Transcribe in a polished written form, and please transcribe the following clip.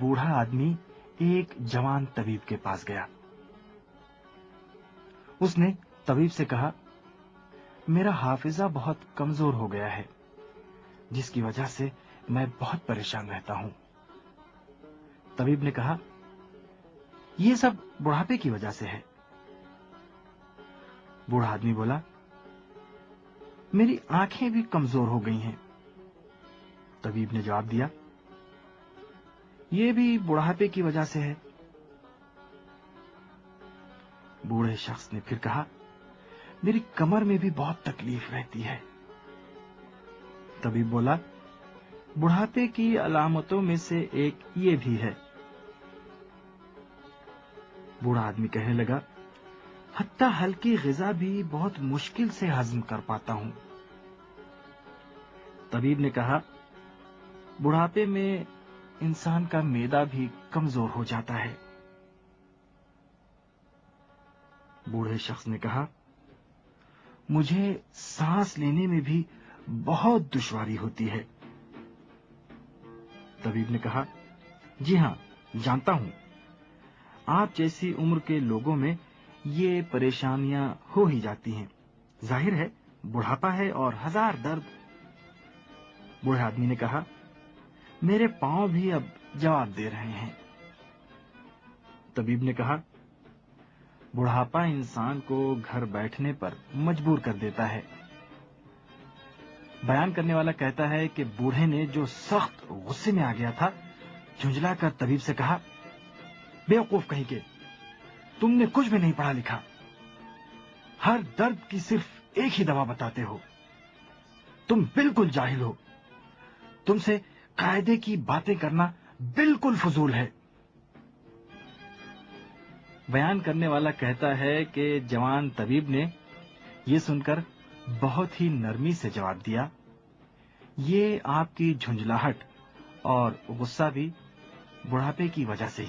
बूढ़ा आदमी एक जवान तबीब के पास गया। उसने तबीब से कहा, मेरा हाफिजा बहुत कमजोर हो गया है, जिसकी वजह से मैं बहुत परेशान रहता हूं। तबीब ने कहा, यह सब बुढ़ापे की वजह से है। बूढ़ा आदमी बोला, मेरी आंखें भी कमजोर हो गई हैं। तबीब ने जवाब दिया, यह भी बुढ़ापे की वजह से है। बूढ़े शख्स ने फिर कहा, मेरी कमर में भी बहुत तकलीफ रहती है। तबीब बोला, बुढ़ापे की अलामतों में से एक ये भी है। बूढ़ा आदमी कहने लगा, हत्ता हल्की ग़िज़ा भी बहुत मुश्किल से हजम कर पाता हूं। तबीब ने कहा, बुढ़ापे में इंसान का मैदा भी कमजोर हो जाता है। बूढ़े शख्स ने कहा, मुझे सांस लेने में भी बहुत दुश्वारी होती है। तबीब ने कहा, जी हां, जानता हूं, आप जैसी उम्र के लोगों में ये परेशानियां हो ही जाती हैं। जाहिर है, बुढ़ापा है और हजार दर्द। बूढ़े आदमी ने कहा, मेरे पांव भी अब जवाब दे रहे हैं। तबीब ने कहा, बुढ़ापा इंसान को घर बैठने पर मजबूर कर देता है। बयान करने वाला कहता है कि बूढ़े ने जो सख्त गुस्से में आ गया था, झुंझलाकर तबीब से कहा, बेवकूफ कहीं के, तुमने कुछ भी नहीं पढ़ा लिखा। हर दर्द की सिर्फ एक ही दवा बताते हो। तुम बिल्कुल जाहिल हो। तुमसे कायदे की बातें करना बिल्कुल फजूल है। बयान करने वाला कहता है कि जवान तबीब ने यह सुनकर बहुत ही नरमी से जवाब दिया, ये आपकी झुंझलाहट और गुस्सा भी बुढ़ापे की वजह से